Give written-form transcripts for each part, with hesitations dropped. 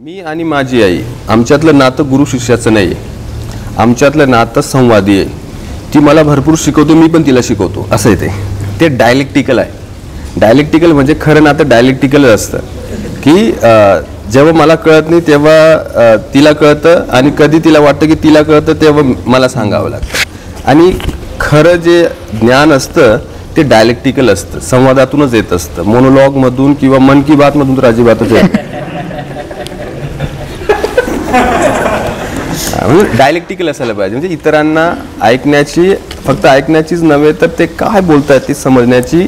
मी आणि माझी आई आमच्यातलं नातं गुरु शिष्याचं नाही आहे, आमच्यातलं नातं संवादी आहे. ती मला भरपूर शिकवतो, मी पण तिला शिकवतो, असं आहे ते डायलेक्टिकल आहे. डायलेक्टिकल म्हणजे खरं नातं डायलेक्टिकलच असतं की जेव्हा मला कळत नाही तेव्हा तिला कळतं आणि कधी तिला वाटतं की तिला कळतं तेव्हा मला सांगावं लागतं. आणि खरं जे ज्ञान असतं ते डायलेक्टिकल असतं, संवादातूनच येत असतं, मोनोलॉगमधून किंवा मन की बातमधून तर अजिबातच येत. डायलेक्टिकल असायला पाहिजे, म्हणजे इतरांना ऐकण्याची, फक्त ऐकण्याचीच नव्हे तर ते काय बोलतायत ते समजण्याची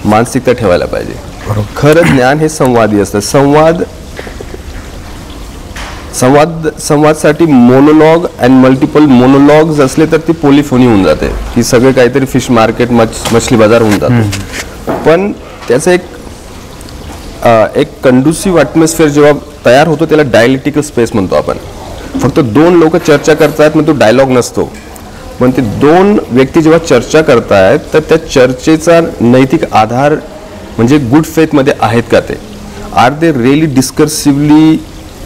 मानसिकता ठेवायला पाहिजे. खरं ज्ञान हे संवादी असतं. संवादसाठी मोनोलॉग अँड मल्टिपल मोनोलॉग्स असले तर ती पोलिफोनी होऊन जाते, की सगळे काहीतरी फिश मार्केट मछली बाजार होऊन जातो. पण त्याचं एक कंडुसिव्ह ॲटमॉस्फिअर जेव्हा तयार होतो त्याला डायलेक्टिकल स्पेस म्हणतो आपण. फक्त दोन लोक चर्चा करतायत मग तो डायलॉग नसतो, पण ते दोन व्यक्ती जेव्हा चर्चा करतायत तर त्या चर्चेचा नैतिक आधार म्हणजे गुड फेथमध्ये आहेत का ते, are they really discursively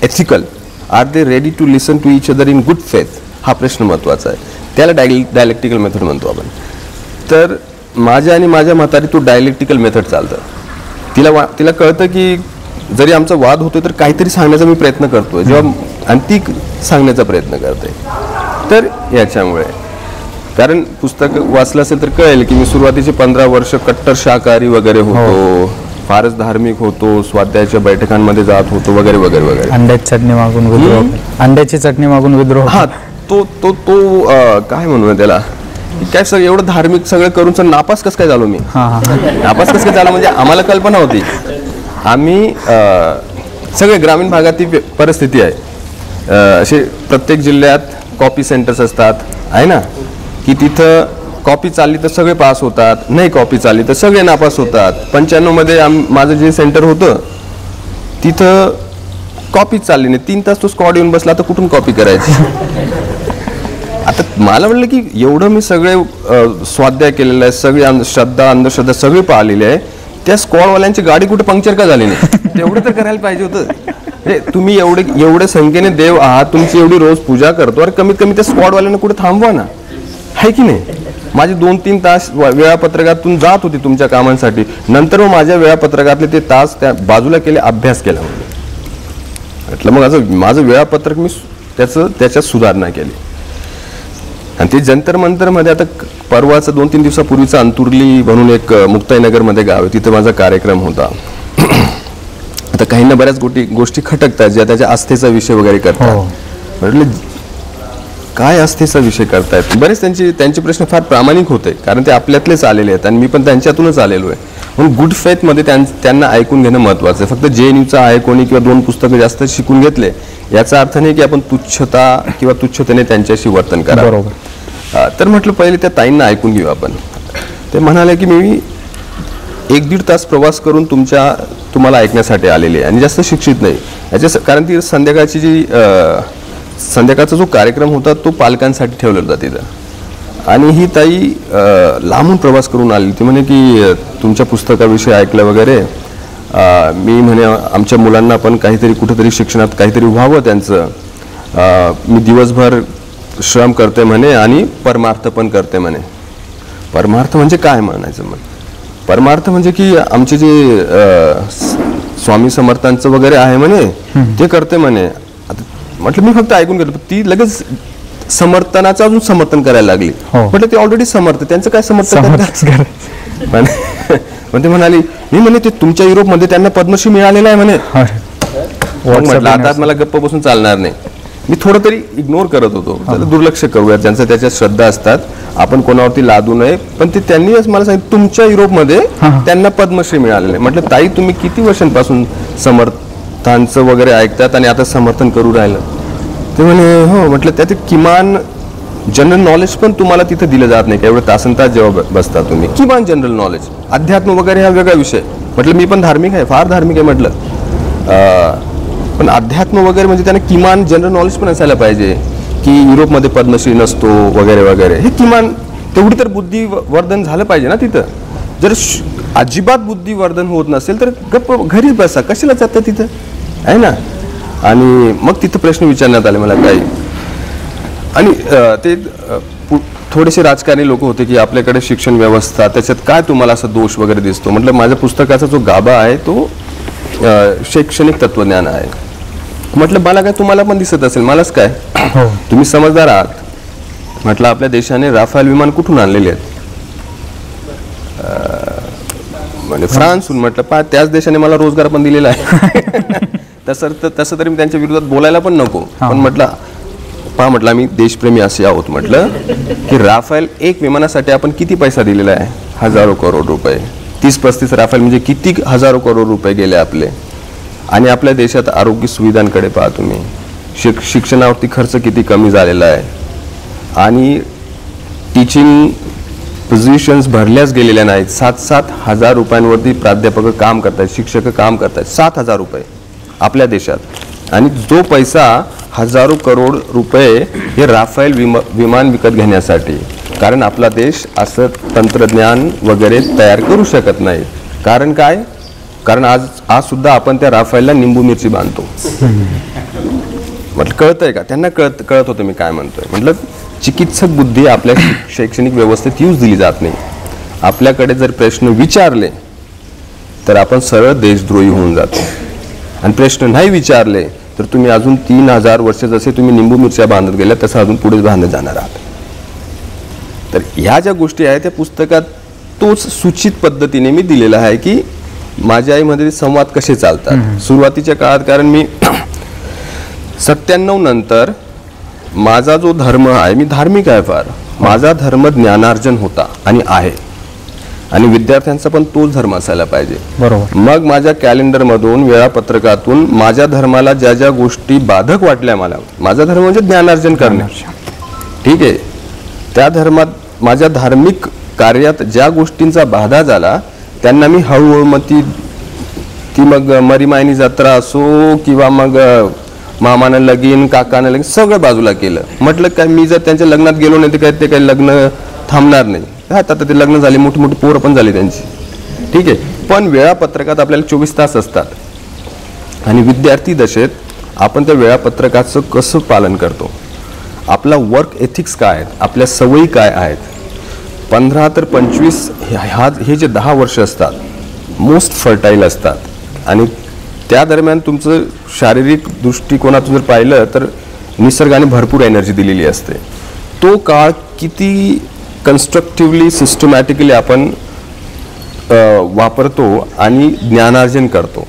ethical, are they ready to listen to each other in good faith, हा प्रश्न महत्त्वाचा आहे. त्याला डायलेक्टिकल मेथड म्हणतो आपण. तर माझ्या आणि माझ्या म्हातारी तो डायलेक्टिकल मेथड चालतं. तिला कळतं की जरी आमचा वाद होतोय तर काहीतरी सांगण्याचा मी प्रयत्न करतोय, जेव्हा आणि ती सांगण्याचा प्रयत्न करते. तर याच्यामुळे, कारण पुस्तक वाचलं असेल तर कळेल की मी सुरुवातीचे 15 वर्ष कट्टर शाकाहारी वगैरे होतो, फारच धार्मिक होतो, स्वाध्यायाच्या बैठकांमध्ये जात होतो वगैरे वगैरे वगैरे. अंड्याची चटणी मागून विद्रोह. हा, तो काय म्हणू त्याला, काय सगळं एवढं धार्मिक सगळं करून नापास कसं काय झालो मी. नापास कसं काय झालो म्हणजे आम्हाला कल्पना होती, आम्ही सगळे ग्रामीण भागातील परिस्थिती आहे, असे प्रत्येक जिल्ह्यात कॉपी सेंटर्स असतात आहे ना, की तिथं कॉपी चालली तर सगळे पास होतात, नाही कॉपी चालली तर सगळे नापास होतात. 95 मध्ये माझं जे सेंटर होतं तिथं कॉपीच चालली नाही, 3 तास तो स्क्वॉड येऊन बसला, तर कुठून कॉपी करायची. आता मला म्हणलं की एवढं मी सगळे स्वाध्याय केलेलं आहे, सगळी श्रद्धा अंधश्रद्धा सगळी पाहिलेली आहे, त्या स्क्वॉडवाल्यांची गाडी कुठे पंक्चर का झाली नाही, तेवढं तर करायला पाहिजे होतं. तुम्ही एवढे संख्येने देव आहात, तुमची एवढी रोज पूजा करतो, अरे कमीत कमी त्या स्क्वॉडवाल्यांना कुठे थांबवा ना, आहे की नाही. माझे 2-3 तास वेळापत्रकातून जात होते तुमच्या कामांसाठी, नंतर मग माझ्या वेळापत्रकातले ते तास त्या बाजूला केले, अभ्यास केला. म्हटलं मग माझं वेळापत्रक मी त्याच्यात सुधारणा केली. आणि ते जंतर मंतरमध्ये आता परवाचं 2-3 दिवसापूर्वीचा अंतुर्ली म्हणून एक मुक्ताईनगरमध्ये गाव आहे, तिथं माझा कार्यक्रम होता. आता काहींना बऱ्याच गोष्टी खटकतात ज्या त्याच्या आस्थेचा विषय वगैरे करतात. म्हटलं काय आस्थेचा विषय करतायत. बरेच त्यांचे प्रश्न फार प्रामाणिक होते, कारण ते आपल्यातलेच आलेले आहेत आणि मी पण त्यांच्यातूनच आलेलो आहे. म्हणून गुड फेथमध्ये त्यांना ऐकून घेणं महत्त्वाचं आहे. फक्त JNUचं आहे कोणी किंवा 2 पुस्तकं जास्त शिकून घेतले याचा अर्थ नाही की आपण तुच्छता किंवा तुच्छतेने त्यांच्याशी वर्तन करा. बरोबर. तर म्हटलं पहिले त्या ताईंना ऐकून घेऊ आपण. ते म्हणाले की मी 1-1.5 तास प्रवास करून तुम्हाला ऐकण्यासाठी आलेले आहे आणि जास्त शिक्षित नाही. कारण ती संध्याकाळचा जो कार्यक्रम होता तो पालकांसाठी ठेवला होता तिथं, आणि ही ताई लांबून प्रवास करून आली. ती म्हणे की तुमच्या पुस्तकाविषयी ऐकलं वगैरे, मी म्हणे आमच्या मुलांना पण काहीतरी कुठेतरी शिक्षणात काहीतरी व्हावं त्यांचं, मी दिवसभर श्रम करते म्हणे आणि परमार्थ पण करते म्हणे. परमार्थ म्हणजे काय म्हणायचं. मग परमार्थ म्हणजे की आमचे जे स्वामी समर्थांचं वगैरे आहे म्हणे ते करते म्हणे. म्हटलं मी फक्त ऐकून घेतो, ती लगेच समर्थनाचं अजून समर्थन करायला लागली. म्हटलं ते ऑलरेडी समर्थ, त्यांचं काय समर्थन पण ते म्हणाली, मी म्हणे ते तुमच्या युरोपमध्ये त्यांना पद्मश्री मिळालेला आहे म्हणे. म्हटलं आता मला गप्प बसून चालणार नाही. मी थोडं तरी इग्नोर करत होतो, दुर्लक्ष करूया, ज्यांचं त्याच्यात श्रद्धा असतात आपण कोणावरती लादू नये. पण ते त्यांनी मला सांगितलं तुमच्या युरोपमध्ये त्यांना पद्मश्री मिळालेले. म्हटलं ताई तुम्ही किती वर्षांपासून समर्थांचं वगैरे ऐकतात आणि आता समर्थन करू राहिलं. ते म्हणे हो. म्हटलं त्यात किमान जनरल नॉलेज पण तुम्हाला तिथं दिलं जात नाही का, एवढं तासनतास जेव्हा बसता तुम्ही, किमान जनरल नॉलेज. अध्यात्म वगैरे हा वेगळा विषय. म्हटलं मी पण धार्मिक आहे, फार धार्मिक आहे म्हटलं, पण अध्यात्म वगैरे म्हणजे त्यांना किमान जनरल नॉलेज पण असायला पाहिजे की युरोपमध्ये पद्मश्री नसतो वगैरे वगैरे. हे किमान तेवढी तर बुद्धिवर्धन झालं पाहिजे ना तिथं. जर अजिबात बुद्धिवर्धन होत नसेल तर गप्प घरीच बसा, कशाला जातं तिथं, आहे ना. आणि मग तिथं प्रश्न विचारण्यात आले मला काही. आणि ते थोडेसे राजकारणी लोक होते की आपल्याकडे शिक्षण व्यवस्था त्याच्यात काय तुम्हाला असा दोष वगैरे दिसतो. म्हटलं माझ्या पुस्तकाचा जो गाभा आहे तो शैक्षणिक तत्वज्ञान आहे. म्हटलं मला काय तुम्हाला पण दिसत असेल, मलाच काय, तुम्ही समजदार आहात. म्हटलं आपल्या देशाने राफेल विमान कुठून आणलेले आहेत, म्हणजे फ्रान्सहून. म्हटलं त्याच देशाने मला रोजगार पण दिलेला आहे. तसं तरी मी त्यांच्या विरोधात बोलायला पण नको, पण म्हटलं आम्ही देशप्रेमी असे आहोत. म्हटलं की राफेल एक विमानासाठी आपण किती पैसा दिलेला आहे, हजारो करोड रुपये. 30-35 राफेल म्हणजे किती हजारो करोड रुपये गेले आपले. आणि आपल्या देशात आरोग्य सुविधांकडे पहा तुम्ही, शिक्षणावरती खर्च किती कमी झालेला आहे. आणि टीचिंग पोझिशन्स भरल्याच गेलेल्या नाहीत. 7-7 हजार रुपयांवरती प्राध्यापक काम करतात, शिक्षक काम करतात. 7 हजार रुपये आपल्या देशात. आणि जो पैसा हजारो करोड रुपये हे राफेल विमान विकत घेण्यासाठी. कारण आपला देश असं तंत्रज्ञान वगैरे तयार करू शकत नाही. कारण काय, कारण आज सुद्धा आपण त्या राफेलला निंबू मिरची बांधतो. म्हटलं कळतंय का त्यांना, कळत होतं मी काय म्हणतोय. म्हटलं चिकित्सक बुद्धी आपल्या शैक्षणिक व्यवस्थेत यूज दिली जात नाही. आपल्याकडे जर प्रश्न विचारले तर आपण सरळ देशद्रोही होऊन जातो. आणि प्रश्न नाही विचारले तर तुम्ही अजून 3000 वर्ष जसे तुम्ही निंबू मिरच्या बांधत गेल्या तसं अजून पुढे बांधत जाणार आहात. तर ह्या ज्या गोष्टी आहेत त्या पुस्तकात तोच सूचित पद्धतीने मी दिलेला आहे की माझ्या आईमध्ये संवाद कसे चालतात. सुरुवातीच्या काळात, कारण मी 97 नंतर माझा जो धर्म आहे, मी धार्मिक आहे फार, माझा धर्म ज्ञानार्जन होता आणि आहे. आणि विद्यार्थ्यांचा पण तोच धर्म असायला पाहिजे. बरोबर. मग माझ्या कॅलेंडरमधून वेळापत्रकातून माझ्या धर्माला ज्या ज्या गोष्टी बाधक वाटल्या, मला माझा धर्म म्हणजे ज्ञानार्जन करणे, ठीक आहे, त्या धर्मात माझ्या धार्मिक कार्यात ज्या गोष्टींचा बाधा झाला त्यांना मी हळूहळू मग ती मग मरीमायनी जत्रा असो किंवा मग मामानं लगीन, काकानं लगीन, सगळं बाजूला केलं. म्हटलं काय मी जर त्यांच्या लग्नात गेलो नाही तर ते काही लग्न थांबणार नाही. आता ते लग्न झाले, मोठी मोठी पोरं पण झाली त्यांची, ठीक आहे. पण वेळापत्रकात आपल्याला 24 तास असतात. आणि विद्यार्थी दशेत आपण त्या वेळापत्रकाचं कसं पालन करतो, आपला वर्क एथिक्स काय आहेत, आपल्या सवयी काय आहेत. 15 ते 25 हे जे 10 वर्ष असतात मोस्ट फर्टाईल असतात. आणि त्या दरम्यान तुमचं शारीरिक दृष्टिकोनातून जर पाहिलं तर निसर्गाने भरपूर एनर्जी दिलेली असते. तो काळ किती कन्स्ट्रक्टिव्हली सिस्टमॅटिकली आपण वापरतो आणि ज्ञानार्जन करतो.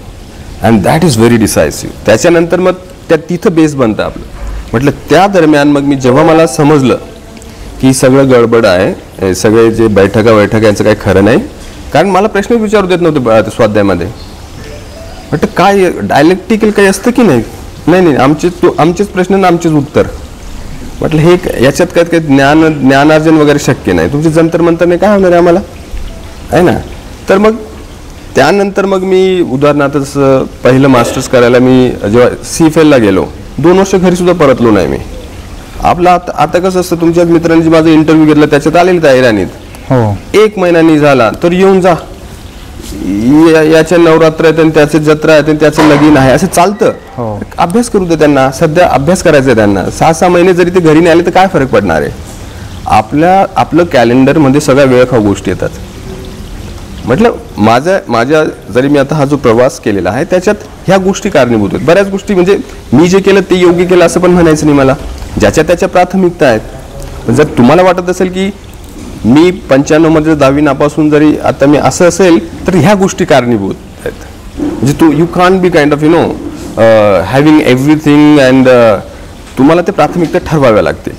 And that is very decisive. त्याच्यानंतर मग तिथं बेस बनतं आपलं. म्हटलं त्या दरम्यान मग मी जेव्हा मला समजलं की सगळं गडबड आहे, सगळे जे बैठका यांचं काही खरं नाही. कारण मला प्रश्न विचारू देत नव्हते स्वाध्यायामध्ये. म्हटलं काय डायलेक्टिकल काही असतं की नाही, नाही आमचेच प्रश्न आणि आमचेच उत्तर. म्हटलं हे याच्यात काय काही ज्ञानार्जन वगैरे शक्य नाही, तुमचे जंतर मंतरने काय होणार आहे आम्हाला, आहे ना. तर मग त्यानंतर मग मी उदाहरणार्थ पहिलं मास्टर्स करायला मी जेव्हा CFLला गेलो, 2 वर्ष घरी सुद्धा परतलो नाही मी. आपलं आता कसं असतं, तुमच्याच मित्रांनी माझा इंटरव्ह्यू घेतला त्याच्यात आलेली तयारीत, 1 महिना झाला तर येऊन जा, याच्या नवरात्र आहेत आणि त्याचे जत्रा आहेत आणि त्याचं लगीन आहे असं चालतं. अभ्यास करू दे त्यांना, सध्या अभ्यास करायचा आहे त्यांना. 6-6 महिने जरी ते घरी नाही आले तर काय फरक पडणार आहे. आपलं कॅलेंडरमध्ये सगळ्या वेळखाऊ गोष्टी येतात. म्हटलं माझ्या जरी मी आता हा जो प्रवास केलेला आहे त्याच्यात ह्या गोष्टी कारणीभूत आहेत. बऱ्याच गोष्टी म्हणजे मी जे केलं ते योग्य केलं असं पण म्हणायचं नाही मला, ज्याच्या त्याच्या प्राथमिकता आहेत. पण जर तुम्हाला वाटत असेल की मी 95 मध्ये 10वी नापासून जरी आता मी असं असेल तर ह्या गोष्टी कारणीभूत आहेत. म्हणजे you can't be kind of having everything and तुम्हाला ते प्राथमिकता ठरवाव्या लागते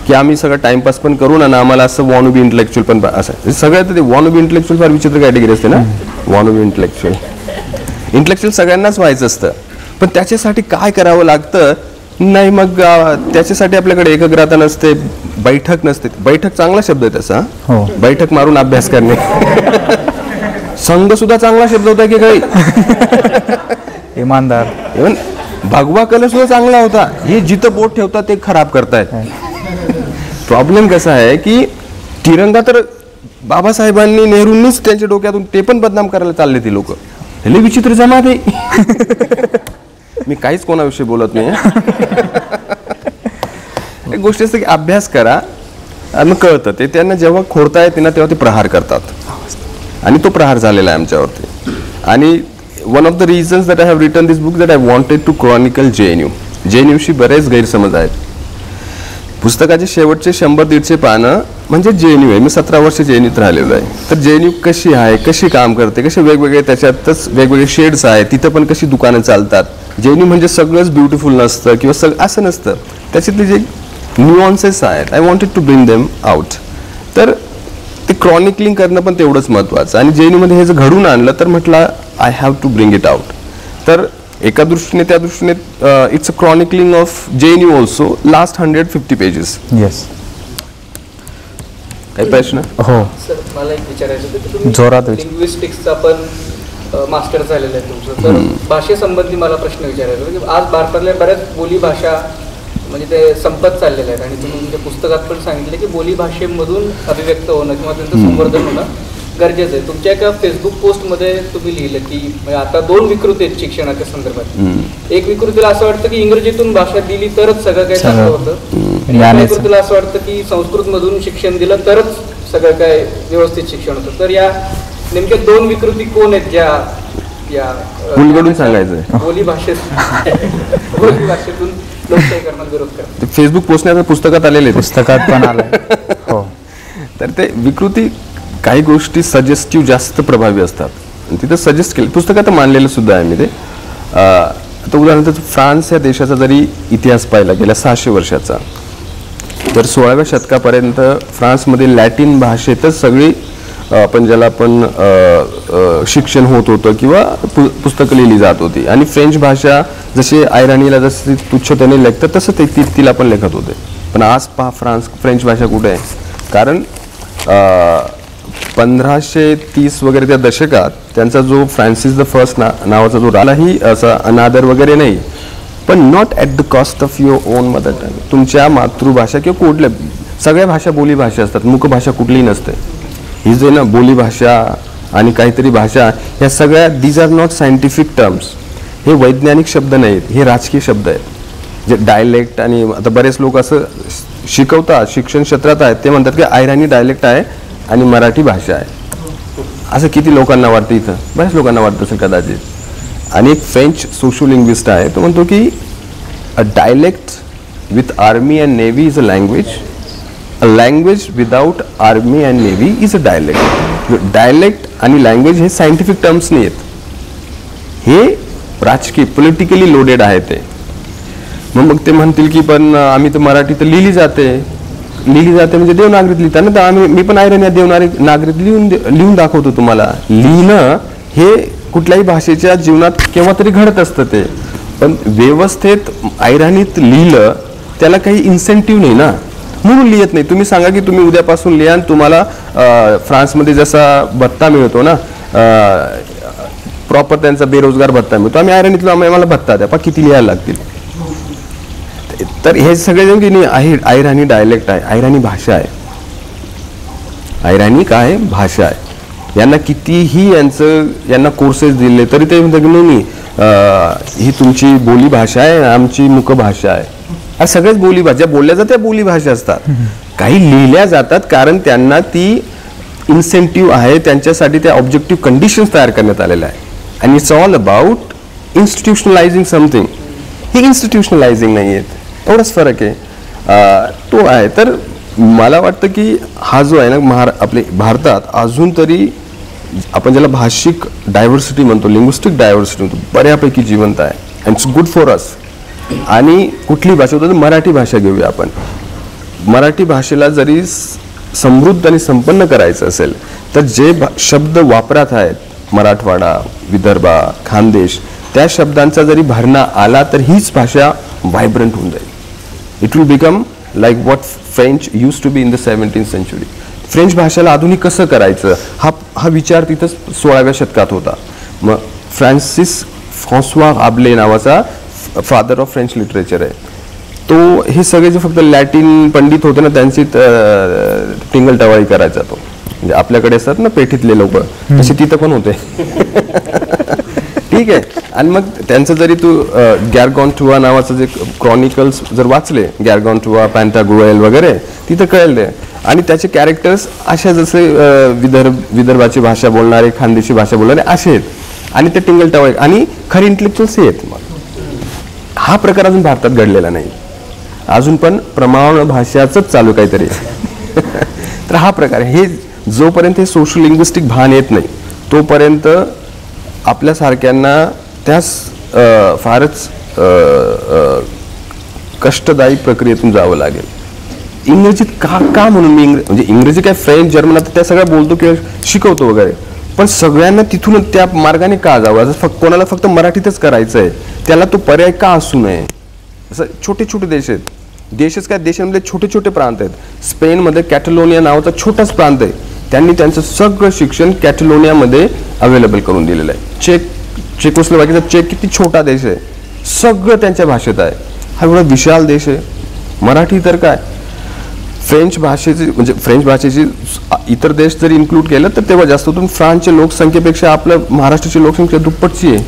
की आम्ही सगळं टाइमपास पण करू ना, आम्हाला असं वॉन बी इंटेलेक्च्युअल पण असं सगळ्यात ते वॉन बी इंटेलेक्च्युअल फार विचित्र कॅटेगरी असते ना. वॉन बी इंटेलेक्च्युअल सगळ्यांनाच व्हायचं असतं, पण त्याच्यासाठी काय करावं लागतं नाही. मग त्याच्यासाठी आपल्याकडे एकाग्रता नसते, बैठक नसते. बैठक चांगला शब्द आहे तसा, बैठक मारून अभ्यास करणे. संघ सुद्धा चांगला शब्द होता की काही, इमानदार. इव्हन भगवा कलर सुद्धा चांगला होता. हे जिथं बोट ठेवतात ते खराब करतायत. प्रॉब्लेम कसा आहे की तिरंगा तर बाबासाहेबांनी, नेहरूंनीच त्यांच्या डोक्यातून ते पण बदनाम करायला चालले ते लोक. हे विचित्र जमात आहे. मी काहीच कोणाविषयी बोलत नाही. एक गोष्ट असते की अभ्यास करा आणि मग कळतं ते. त्यांना जेव्हा खोडता येते ना तेव्हा ते प्रहार करतात आणि तो प्रहार झालेला आहे आमच्यावरती. आणि one of the reasons that I have written this book that I wanted to chronicle JNU. JNUशी बरेच गैरसमज आहेत. पुस्तकाचे शेवटचे 100-150 पानं म्हणजे JNU आहे. मी 17 वर्ष JNUत राहिलेलो आहे. तर JNU कशी आहे, कशी काम करते, कसे वेगवेगळे त्याच्यातच वेगवेगळे शेड्स आहेत, तिथं पण कशी दुकानं चालतात. JNU म्हणजे सगळंच ब्युटिफुल नसतं किंवा असं नसतं. त्याच्यातले जे न्यूऑन्सेस आहेत I wanted to bring them out. तर ते क्रॉनिकलिंग करणं पण तेवढंच महत्त्वाचं. आणि JNUमध्ये हे जर घडून आणलं तर म्हटलं I have to bring it out. तर एका दृष्टीने त्या दृष्टीने it's a chronicling of JNU also. Last 150 pages. Yes. काही प्रश्न? हो सर मला एक विचारायचं होतं की तुम्ही जोरात लिंग्विस्टिक्सचा पण मास्टर झालेलं आहे तुमचं. तर भाषेसंबंधी मला प्रश्न विचारायचा होता की आज भारतातल्या बऱ्याच बोली भाषा म्हणजे ते संपत चाललेले आहेत. आणि तुम्ही तुमच्या पुस्तकात पण सांगितले की बोली भाषेमधून अभिव्यक्त होणं किंवा त्यांचं संवर्धन होणं गरजेचं आहे. तुमच्या एका फेसबुक पोस्टमध्ये तुम्ही लिहिलं की म्हणजे आता 2 विकृती आहेत शिक्षणाच्या संदर्भात. एक विकृतीला असं वाटतं की इंग्रजीतून भाषा दिली तरच सगळं काही चांगलं होतं. एका विकृतीला असं वाटतं की संस्कृतमधून शिक्षण दिलं तरच सगळं काय व्यवस्थित शिक्षण होतं. तर या नेमक्या 2 विकृती कोण आहेत ज्या या उलगडून सांगायचंय बोली भाषेतून लोकशाहीकरणाला विरोध करतात? फेसबुक पोस्टने आता पुस्तकात आलेले पुस्तकात पण आलं. हो. तर ते विकृती काही गोष्टी सजेस्टिव्ह जास्त प्रभावी असतात. तिथं सजेस्ट केलं पुस्तकात मांडलेलं सुद्धा आहे मी ते. आता उदाहरणार्थ फ्रान्स या देशाचा जरी इतिहास पाहिला गेल्या 600 वर्षाचा तर 16व्या शतकापर्यंत फ्रान्समध्ये लॅटिन भाषेतच सगळी आपण ज्याला आपण शिक्षण होत होतं किंवा पुस्तकं लिहिली जात होती. आणि फ्रेंच भाषा जशी आयराणीला जशी तुच्छतेने लेखतात तसं ते तिला पण लेखत होते. पण आज पहा फ्रेंच भाषा कुठे आहे? कारण 1530 वगैरे त्या दशकात त्यांचा जो फ्रान्सिस द फर्स्ट नावाचा जो रालाही असा अनादर वगैरे नाही, पण not at the cost of your on mother tongue. तुमच्या मातृभाषा किंवा कुठल्या सगळ्या भाषा बोली भाषा असतात, मुख भाषा कुठलीही नसते. ही जे ना बोली भाषा आणि काहीतरी भाषा ह्या सगळ्या these are not scientific terms. हे वैज्ञानिक शब्द नाहीत, हे राजकीय शब्द आहेत. जे डायलेक्ट आणि आता बरेच लोक असं शिकवतात शिक्षण क्षेत्रात आहेत ते म्हणतात की आयराणी डायलेक्ट आहे आणि मराठी भाषा आहे. असं किती लोकांना वाटतं? इथं बऱ्याच लोकांना वाटतं असेल कदाचित. आणि एक फ्रेंच सोशोलिंग्विस्ट आहे तो म्हणतो की a dialect with army and navy is a language. A language without army and navy is a dialect. Dialect आणि लँग्वेज हे सायंटिफिक टर्म्स नाही आहेत, हे राजकीय पॉलिटिकली लोडेड आहे ते. मग ते म्हणतील की पण आम्ही तर मराठी तर लिहिली जाते म्हणजे देवनागरीत लिहिताना तर मी पण आयराणी देवनागरीत लिहून दाखवतो तुम्हाला. लिहिणं हे कुठल्याही भाषेच्या जीवनात केव्हा तरी घडत असतं ते. पण व्यवस्थेत आयराणीत लिहिलं त्याला काही इन्सेंटिव्ह नाही ना, म्हणून लिहित नाही. तुम्ही सांगा की तुम्ही उद्यापासून लिहा आणि तुम्हाला फ्रान्समध्ये जसा भत्ता मिळतो ना प्रॉपर त्यांचा बेरोजगार भत्ता मिळतो, आम्ही आयराणीतलो आम्हाला भत्ता द्या, पण किती लिहायला लागतील. तर हे सगळे जण की नाही आयराणी डायलेक्ट आहे, आयराणी भाषा आहे. आयराणी काय भाषा आहे. यांना कितीही यांना कोर्सेस दिले तरी ते म्हणतात की नाही ही तुमची बोली भाषा आहे, आमची मुख भाषा आहे. हा सगळ्याच बोली भाषा बोलल्या जात्या बोली भाषा असतात. काही लिहिल्या जातात कारण त्यांना ती इन्सेंटिव्ह आहे, त्यांच्यासाठी त्या ऑब्जेक्टिव्ह कंडिशन्स तयार करण्यात आलेल्या आहे. And it's all about institutionalising something. ही इन्स्टिट्यूशनलायझिंग नाही आहेत, एवढाच फरक आहे. तो आहे. तर मला वाटतं की हा जो आहे ना आपले भारतात अजून तरी आपण ज्याला भाषिक डायव्हर्सिटी म्हणतो, लिंग्विस्टिक डायव्हर्सिटी म्हणतो, बऱ्यापैकी जिवंत आहे. And it's good for us. आणि कुठली भाषा होतं तर मराठी भाषा घेऊया आपण. मराठी भाषेला जरी समृद्ध आणि संपन्न करायचं असेल तर जे शब्द वापरात आहेत मराठवाडा, विदर्भा, खानदेश, त्या शब्दांचा जरी भरणा आला तर हीच भाषा व्हायब्रंट होऊन जाईल. It will become like what French use to be in the 17th century. French भाषेला आधुनिक कसं करायचं हा विचार तिथंच 16व्या शतकात होता. मग फ्रान्सवा आब्ले नावाचा फादर ऑफ फ्रेंच लिटरेचर आहे तो. हे सगळे जे फक्त लॅटिन पंडित होते ना त्यांची टिंगलटवाळी करायचा तो. म्हणजे आपल्याकडे असतात ना पेठीतले लोक तसे तिथं पण होते. ठीक आहे. आणि मग त्यांचं जरी तू गॅरगॉन्टुआ नावाचं जे क्रॉनिकल्स जर वाचले, गॅरगॉन्टुआ, पॅन्टाग्रुएल वगैरे, तिथं कळले. आणि त्याचे कॅरेक्टर्स अशा जसे विदर्भाची भाषा बोलणारे, खानदेशी भाषा बोलणारे असे आहेत. आणि ते टिंगल टवाळे आणि खरे इंटेलेक्च्युअल्स आहेत. मग हा प्रकार अजून भारतात घडलेला नाही. अजून पण प्रमाण भाषाच चालू काहीतरी. तर हा प्रकार, हे जोपर्यंत हे सोशल लिंग्विस्टिक भान येत नाही तोपर्यंत आपल्यासारख्यांना त्यास फारच कष्टदायी प्रक्रियेतून जावं लागेल. इंग्रजीत का म्हणून मी म्हणजे इंग्रजी काय, फ्रेंच, जर्मन आता त्या सगळ्या बोलतो किंवा शिकवतो वगैरे, पण सगळ्यांना तिथून त्या मार्गाने का जावं? कोणाला फक्त मराठीतच करायचं आहे, त्याला तो पर्याय का असू नये? असं छोटे छोटे देश आहेत. देशच काय, देशामध्ये छोटे छोटे प्रांत आहेत. स्पेनमध्ये कॅटलोनिया नावाचा छोटाच प्रांत आहे, त्यांनी त्यांचं सगळं शिक्षण कॅटलोनियामध्ये अवेलेबल करून दिलेलं आहे. चेकोस्लोवाकियाचा चेक किती छोटा देश आहे, सगळं त्यांच्या भाषेत आहे. हा एवढा विशाल देश आहे. मराठी तर काय, फ्रेंच भाषेची इतर देश जरी इन्क्लूड केलं तर तेव्हा जास्ततून फ्रान्सच्या लोकसंख्येपेक्षा आपलं महाराष्ट्राची लोकसंख्या दुप्पटची आहे.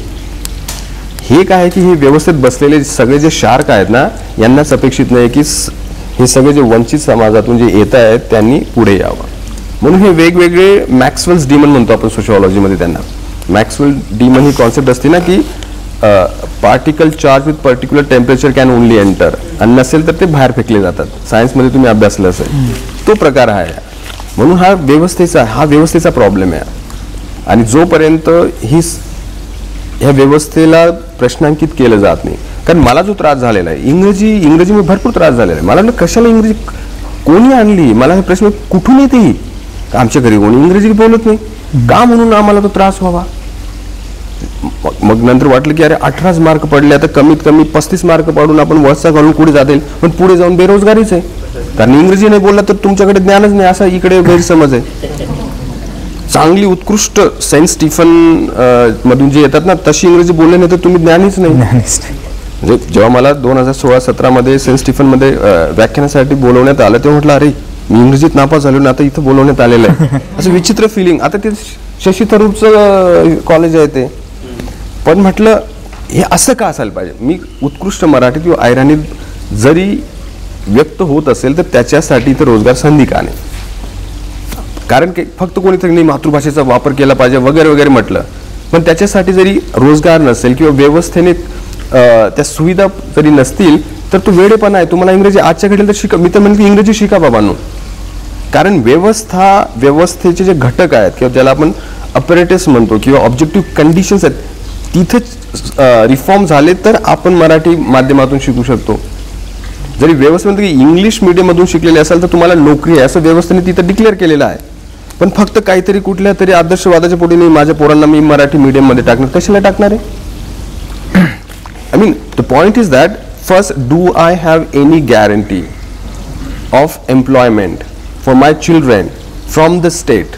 हे काय आहे की हे व्यवस्थित बसलेले सगळे जे शार्क आहेत ना, यांनाच अपेक्षित नाही की हे सगळे जे वंचित समाजातून जे येत आहेत त्यांनी पुढे यावं. म्हणून हे वेगवेगळे मॅक्सवेल्स डीमन म्हणतो आपण सोशिओलॉजीमध्ये त्यांना. मॅक्सवेल डीमन ही कॉन्सेप्ट असते ना की particle charge with particular temperature can only enter, आणि नसेल तर ते बाहेर फेकले जातात. सायन्समध्ये तुम्ही अभ्यासलं असेल तो प्रकार आहे. म्हणून हा व्यवस्थेचा प्रॉब्लेम आहे. आणि जोपर्यंत ह्या व्यवस्थेला प्रश्नांकित केलं जात नाही, कारण मला जो त्रास झालेला आहे इंग्रजीमुळे भरपूर त्रास झालेला आहे. मला वाटलं कशाला इंग्रजी कोणी आणली, मला हे प्रश्न कुठून येते? आमच्या घरी कोणी इंग्रजी बोलत नाही का, म्हणून आम्हाला तो त्रास व्हावा. मग नंतर वाटलं की अरे 18 मार्क पडले, आता कमीत कमी 35 मार्क पाडून आपण वरचा घालून पुढे जातील, पण पुढे जाऊन बेरोजगारीच आहे. कारण इंग्रजी नाही बोलला तर तुमच्याकडे ज्ञानच नाही, असा इकडे गैरसमज आहे. चांगली उत्कृष्ट सेंट स्टीफन मधून जे येतात ना, तशी इंग्रजी बोलले नाही तर तुम्ही ज्ञानीच नाही. म्हणजे जेव्हा मला 2016-17 मध्ये सेंट स्टीफन मध्ये व्याख्यानासाठी बोलवण्यात आलं तेव्हा म्हटलं अरे मी इंग्रजीत नापास झालो ना, आता इथं बोलवण्यात आलेलं आहे. असं विचित्र फिलिंग. आता ते शशी थरूरचं कॉलेज आहे ते, पण म्हटलं हे असं का असायला पाहिजे. मी उत्कृष्ट मराठीत किंवा ऐराणीत जरी व्यक्त होत असेल तर त्याच्यासाठी तर रोजगार संधी का नाही? कारण की फक्त कोणीतरी नाही मातृभाषेचा वापर केला पाहिजे वगैरे वगैरे म्हटलं, पण त्याच्यासाठी जरी रोजगार नसेल किंवा व्यवस्थेने त्या सुविधा जरी नसतील तर तो वेडेपणा आहे. तुम्हाला इंग्रजी आजच्या घडीला तर शिका. मी तर म्हणते इंग्रजी शिका बाबांनो. कारण व्यवस्थेचे जे घटक आहेत किंवा ज्याला आपण अपरेटस म्हणतो किंवा ऑब्जेक्टिव्ह कंडिशन्स आहेत, तिथेच रिफॉर्म झाले तर आपण मराठी माध्यमातून शिकू शकतो. जरी व्यवस्थेमध्ये इंग्लिश मीडियममधून शिकलेले असाल तर तुम्हाला नोकरी आहे असं व्यवस्थेने तिथं डिक्लेअर केलेलं आहे. पण फक्त काहीतरी कुठल्या तरी आदर्शवादाच्या पोटी नाही माझ्या पोरांना मी मराठी मीडियममध्ये टाकणार, कशाला टाकणार आहे? I mean the point is that first, do I have any guarantee of employment for my children from the state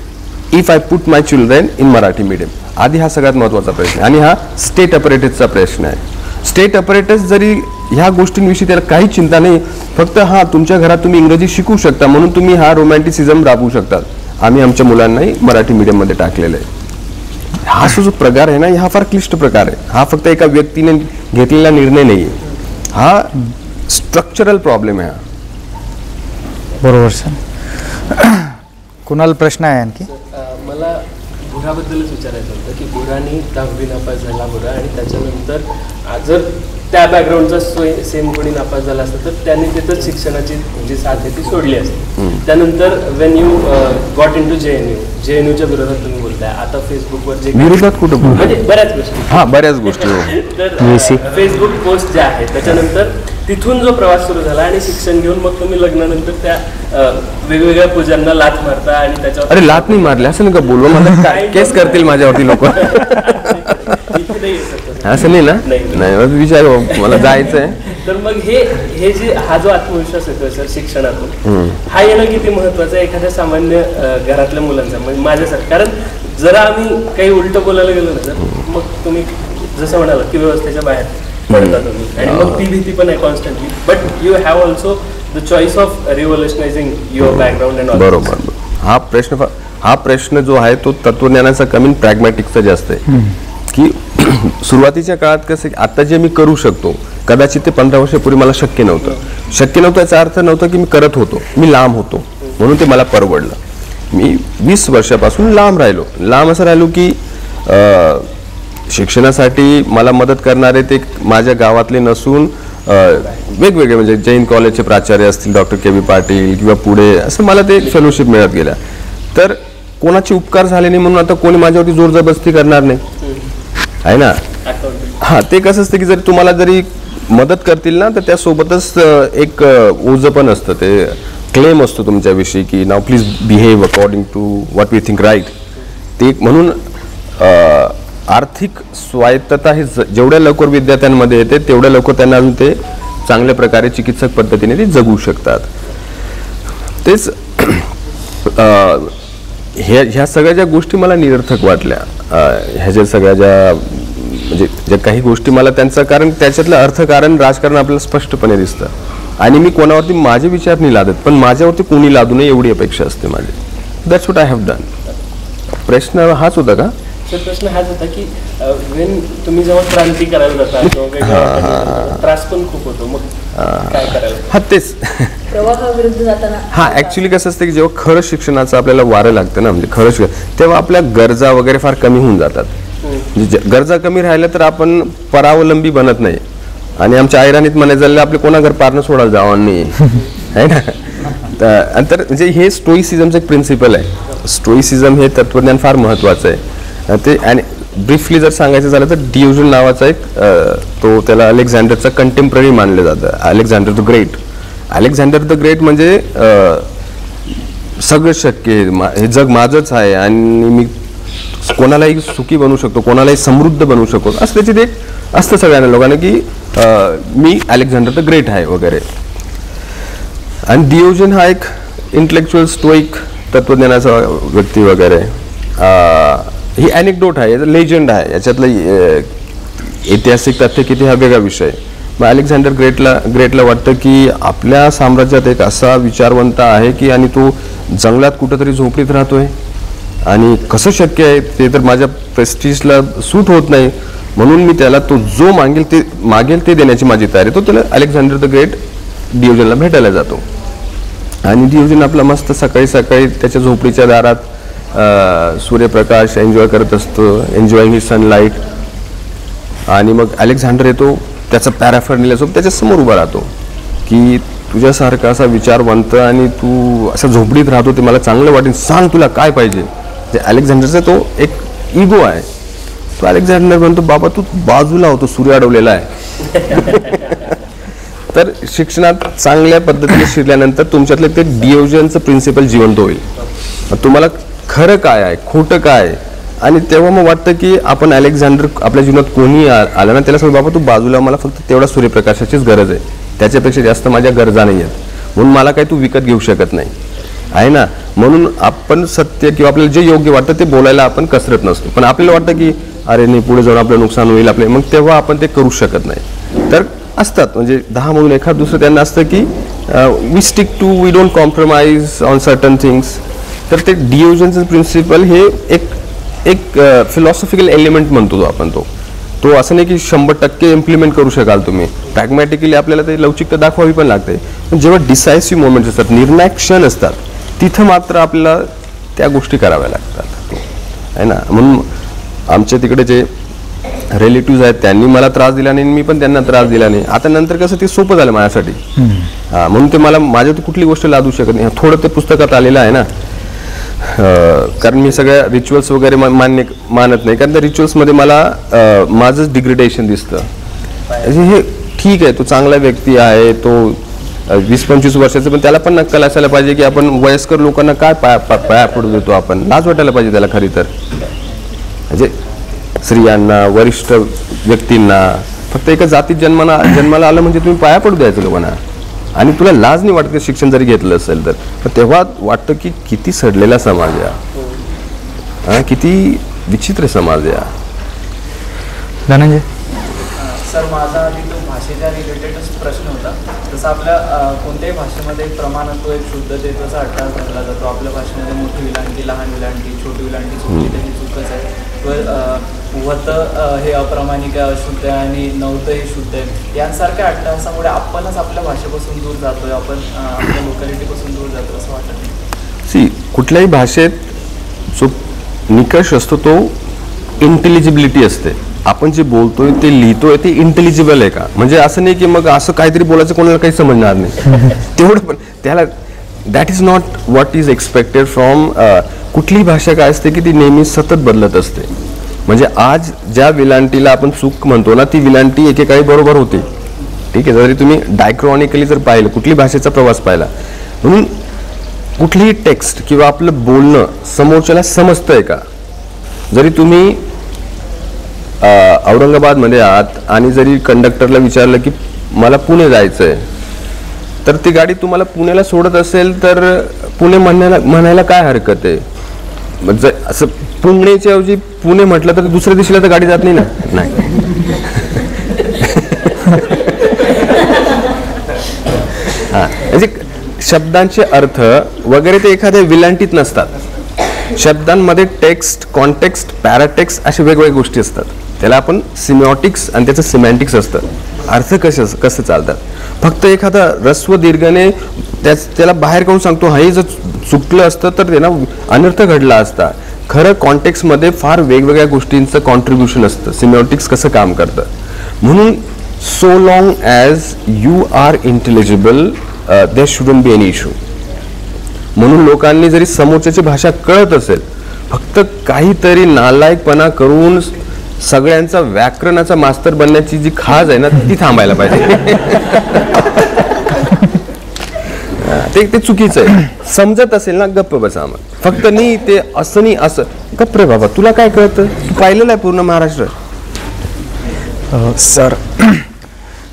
if I put my children in Marathi medium? आधी हा सगळ्यात महत्त्वाचा प्रश्न आहे. आणि हा स्टेट अपरेटसचा प्रश्न आहे. स्टेट अपरेटस जरी ह्या गोष्टींविषयी त्याला काही चिंता नाही, फक्त तुमच्या घरात तुम्ही इंग्रजी शिकू शकता म्हणून तुम्ही हा रोमॅन्टिसिझम राबवू शकतात. आम्ही आमच्या मुलांनाही मराठी मीडियममध्ये टाकलेलं आहे. हा जो प्रकार आहे ना, हा फार क्लिष्ट प्रकार आहे. हा फक्त एका व्यक्तीने घेतलेला निर्णय नाही आहे, हा स्ट्रक्चरल प्रॉब्लेम आहे. बरोबर सर. कुणाला प्रश्न आहे आणखी? मला गुराबद्दलच विचारायचं होतं की गुराने 10वी नापास झाला गुरा, आणि त्याच्यानंतर जर त्या बॅकग्राऊंडचा सेम कोणी नापास झाला असतं तर त्यांनी तिथं शिक्षणाची जी साथ आहे ती सोडली असते. त्यानंतर when you got in to JNUच्या विरोधात तुम्ही बोलताय. आता फेसबुकवर जे विरोधात कुठं म्हणजे बऱ्याच गोष्टी तर फेसबुक पोस्ट ज्या आहेत त्याच्यानंतर तिथून जो प्रवास सुरू झाला आणि शिक्षण घेऊन मग तुम्ही लग्नानंतर त्या वेगवेगळ्या पूजांना लाथ मारता आणि त्याच्यावर. अरे लाथ नाही मारले असं नका बोलू, मला केस करतील माझ्यावरती लोक. असं नाही ना, नाही विचार मला जायचंय. तर मग हे जे हा जो आत्मविश्वास येतोय सर शिक्षणातून, हा येणं किती महत्वाचं आहे एखाद्या सामान्य घरातल्या मुलांचा, म्हणजे माझ्यासाठी? कारण जरा आम्ही काही उलट बोलायला गेलो ना सर, मग तुम्ही जसं म्हणाला की व्यवस्थेच्या बाहेर पडता तुम्ही, आणि मग ती भीती पण आहे constantly. But you have also the choice of revolutionising your background and all. बरोबर. हा प्रश्न जो आहे तो तत्वज्ञानाचा कमी प्रॅग्मॅटिकचा जास्त आहे. की सुरुवातीच्या काळात कसं आता जे मी करू शकतो कदाचित ते 15 वर्षापूर्वी मला शक्य नव्हतं याचा अर्थ नव्हता की मी करत होतो, मी लांब होतो म्हणून ते मला परवडलं. मी 20 वर्षापासून लांब असं राहिलो की शिक्षणासाठी मला मदत करणारे ते माझ्या गावातले नसून वेगवेगळे म्हणजे जैन कॉलेजचे प्राचार्य असतील, डॉक्टर के.बी. पाटील किंवा पुढे असं मला ते फेलोशिप मिळत गेल्या. तर कोणाचे उपकार झाले नाही म्हणून आता कोणी माझ्यावरती जोर जबरदस्ती करणार नाही आहे ना. हा ते कसं असतं की जर तुम्हाला जरी मदत करतील ना तर त्यासोबतच एक ओझं पण असतं, ते क्लेम असतो तुमच्याविषयी की नाव please behave according to what we think right. ते म्हणून आर्थिक स्वायत्तता हे जेवढ्या लवकर विद्यार्थ्यांमध्ये येते तेवढ्या लवकर त्यांना अजून ते चांगल्या प्रकारे चिकित्सक पद्धतीने ते जगू शकतात. तेच ह्या सगळ्या ज्या गोष्टी मला निरर्थक वाटल्या, ह्या ज्या सगळ्या ज्या म्हणजे ज्या काही गोष्टी मला त्यांचं कारण त्याच्यातलं अर्थकारण राजकारण आपल्याला स्पष्टपणे दिसतं आणि मी कोणावरती माझे विचार नाही लादत, पण माझ्यावरती कोणी लादू नये एवढी अपेक्षा असते माझी. That's what I have done. प्रश्न हाच होता का? प्रश्न हाच होता की तुम्ही जेव्हा क्रांती करायला जाता किंवा त्रास पण खूप होतो, मग काय करायला? हा तेच प्रवाहाविरुद्ध जाताना हा ऍक्च्युली कसं असतं की जेव्हा खरं शिक्षणाचं आपल्याला वारं लागतं ना, म्हणजे खरं शिक्षण तेव्हा आपल्या गरजा वगैरे फार कमी होऊन जातात. म्हणजे गरजा कमी राहिल्या तर आपण परावलंबी बनत नाही आणि आमच्या आयराणीत म्हणायचं झालं आपले कोणा घर पारणं सोडायला जावं नाही आहे ना. तर म्हणजे हे स्टोईसिझमचं एक प्रिन्सिपल आहे. स्टोईसिझम हे तत्वज्ञान फार महत्वाचं आहे ते. आणि ब्रीफली जर सांगायचं झालं तर डिओजन नावाचा एक तो त्याला अलेक्झांडरचा कंटेम्पररी मानलं जातं. अलेक्झांडर द ग्रेट म्हणजे सगळं शक्य आहे, हे जग माझंच आहे आणि मी कोणालाही सुखी बनवू शकतो, कोणालाही समृद्ध बनवू शकतो असं त्याची ते असतं सगळ्यांना लोकांना की मी अलेक्झांडर द ग्रेट आहे वगैरे. आणि डिओजन हा एक इंटेलेक्च्युअल स्टोईक तत्वज्ञानाचा व्यक्ती वगैरे. ही अनेक्डोट आहे, लेजंड आहे, याच्यातलं ऐतिहासिक तथ्य किती हा वेगळा विषय. मग अलेक्झांडर ग्रेटला वाटतं की आपल्या साम्राज्यात एक असा विचारवंत आहे की आणि तो जंगलात कुठंतरी झोपडीत राहतोय आणि कसं शक्य आहे ते तर माझ्या प्रेस्टिजला सूट होत नाही, म्हणून मी त्याला तो जो मागेल ते देण्याची माझी तयारी. तो त्याला अलेक्झांडर द ग्रेट डिओजनला भेटायला जातो आणि डिओजन आपला मस्त सकाळी सकाळी त्याच्या झोपडीच्या दारात सूर्यप्रकाश एन्जॉय करत असतो, एन्जॉईंग ही सनलाईट. आणि मग अलेक्झांडर येतो, त्याचा पॅराफर्निलियासोबत त्याच्या समोर उभा राहतो की तुझ्यासारखा असा विचारवंत आणि तू असं झोपडीत राहतो ते मला चांगलं वाटेल, सांग तुला काय पाहिजे. अलेक्झांडरचा तो एक इगो आहे. तो अलेक्झांडर म्हणतो बाबा तू बाजूला होतो, सूर्य अडवलेला आहे. तर शिक्षणात चांगल्या पद्धतीने शिरल्यानंतर तुमच्यातलं ते डिओजनचं प्रिन्सिपल जिवंत होईल. तुम्हाला खरं काय आहे, खोटं काय आहे, आणि तेव्हा मग वाटतं की आपण अलेक्झांडर आपल्या जीवनात कोणी आलं ना त्याला सांगू बाबा तू बाजूला, मला फक्त तेवढा सूर्यप्रकाशाचीच गरज आहे, त्याच्यापेक्षा जास्त माझ्या गरजा नाही आहेत, म्हणून मला काही तू विकत घेऊ शकत नाही आहे ना. म्हणून आपण सत्य किंवा आपल्याला जे योग्य वाटतं ते बोलायला आपण कसरत नसतो, पण आपल्याला वाटतं की अरे नाही पुढे जाऊन आपलं नुकसान होईल आपले, मग तेव्हा आपण ते करू शकत नाही. तर असतात म्हणजे 10 मधून एखाद दुसरं त्यांना असतं की we stick to, we don't compromise on certain things. तर ते डिओजनचं प्रिन्सिपल हे एक फिलॉसॉफिकल एलिमेंट म्हणतो आपण. तो असं नाही की 100% इम्प्लिमेंट करू शकाल तुम्ही. प्रॅग्मॅटिकली आपल्याला ते लवचिकता दाखवावी पण लागते, पण जेव्हा डिसायसिव्ह मोमेंट्स असतात, निर्णायक क्षण असतात, तिथं मात्र आपल्याला त्या गोष्टी कराव्या लागतात आहे ना. म्हणून आमच्या तिकडे जे रिलेटिव्ह आहेत त्यांनी मला त्रास दिला नाही, मी पण त्यांना त्रास दिला नाही. आता नंतर कसं ते सोपं झालं माझ्यासाठी, म्हणून ते मला माझ्यावरती कुठली गोष्ट लादू शकत नाही. थोडं ते पुस्तकात आलेलं आहे ना, कारण मी सगळ्या रिच्युअल्स वगैरे मानत नाही, कारण त्या रिच्युअल्समध्ये मला माझंच डिग्रेडेशन दिसतं. हे ठीक आहे, तो चांगला व्यक्ती आहे, तो 20-25 वर्षाचं, पण त्याला पण नक्कल असायला पाहिजे की आपण वयस्कर लोकांना काय पाया पडू देतो, आपण लाज वाटायला पाहिजे त्याला खरी तर. म्हणजे स्त्रियांना, वरिष्ठ व्यक्तींना फक्त एका जातीत जन्माला आलं म्हणजे तुम्ही पाया पडू द्यायचं लोकांना, आणि तुला लाज नाही वाटत शिक्षण जरी घेतलं असेल तर. तेव्हा वाटतं की किती सडलेला समाज आहे, किती विचित्र समाज आहे. धनंजय सर, माझा आधी तो भाषेच्या रिलेटेडच प्रश्न होता. जसं आपल्या कोणत्याही भाषेमध्ये एक प्रमाण असतो, एक शुद्धतेचा अट्टास धरला जातो. आपल्या भाषेमध्ये मोठी विलांटी, लहान विलांटी, छोटी विलांटी, चुकली तरी चुकच आहे. होतं हे अप्रामाणिक आहे, अशुद्ध आहे आणि नव्हतं हे शुद्ध आहे, यांसारख्या अट्टहासामुळे आपणच आपल्या भाषेपासून दूर जातोय, आपण आपल्या लोकॅलिटीपासून दूर जातो असं वाटतं. सी कुठल्याही भाषेत जो निकष असतो तो इंटेलिजिबिलिटी असते. आपण जे बोलतोय ते लिहितोय ते इंटेलिजिबल आहे का, म्हणजे असं नाही की मग असं काहीतरी बोलायचं कोणाला काही समजणार नाही तेवढं पण त्याला that is not what is expected from. कुठलीही भाषा काय असते की ती नेहमी सतत बदलत असते. म्हणजे आज ज्या विलांटीला आपण चूक म्हणतो ना, ती विलांटी एकेकाळी बरोबर होते. ठीक आहे, जरी तुम्ही डायक्रॉनिकली जर पाहिलं, कुठली भाषेचा प्रवास पाहिला, म्हणून कुठलीही टेक्स्ट किंवा आपलं बोलणं समोरच्याला समजतंय का. जरी तुम्ही औरंगाबादमध्ये आहात आणि जरी कंडक्टरला विचारलं की मला पुणे जायचं आहे, तर ती गाडी तुम्हाला पुण्याला सोडत असेल तर पुणे म्हणायला काय हरकत आहे. म्हणजे असं पुण्याच्या ऐवजी पुणे म्हटलं तर दुसऱ्या दिशेला तर गाडी जात नाही ना. नाही हा, म्हणजे शब्दांचे अर्थ वगैरे ते एखाद्या विलांटीत नसतात. शब्दांमध्ये टेक्स्ट, कॉन्टेक्स्ट, पॅराटेक्स्ट अशा वेगवेगळ्या गोष्टी असतात. त्याला आपण सिमिओटिक्स आणि त्याचं सिमॅन्टिक्स असतं. अर्थ कसं चालतात. फक्त एखादा रस्व दीर्घने त्याला बाहेर काढून सांगतो हे जर चुकलं असतं तर त्यांना अनर्थ घडला असता. खरं कॉन्टेक्स्टमध्ये फार वेगवेगळ्या गोष्टींचं कॉन्ट्रीब्युशन असतं. सिमिओटिक्स कसं काम करतं. म्हणून so long as you are intelligible there shouldn't be any issue. म्हणून लोकांनी जरी समोरच्याची भाषा कळत असेल, फक्त काहीतरी नालायकपणा करून सगळ्यांचा व्याकरणाचा मास्तर बनण्याची जी खाज आहे ना, ती थांबायला पाहिजे. ते चुकीचं आहे. समजत असेल ना गप्प बसा. मग फक्त नाही ते असं नाही असं गप्प रे बाबा, तुला काय कळतं, तू पाहिलेलं आहे पूर्ण महाराष्ट्र.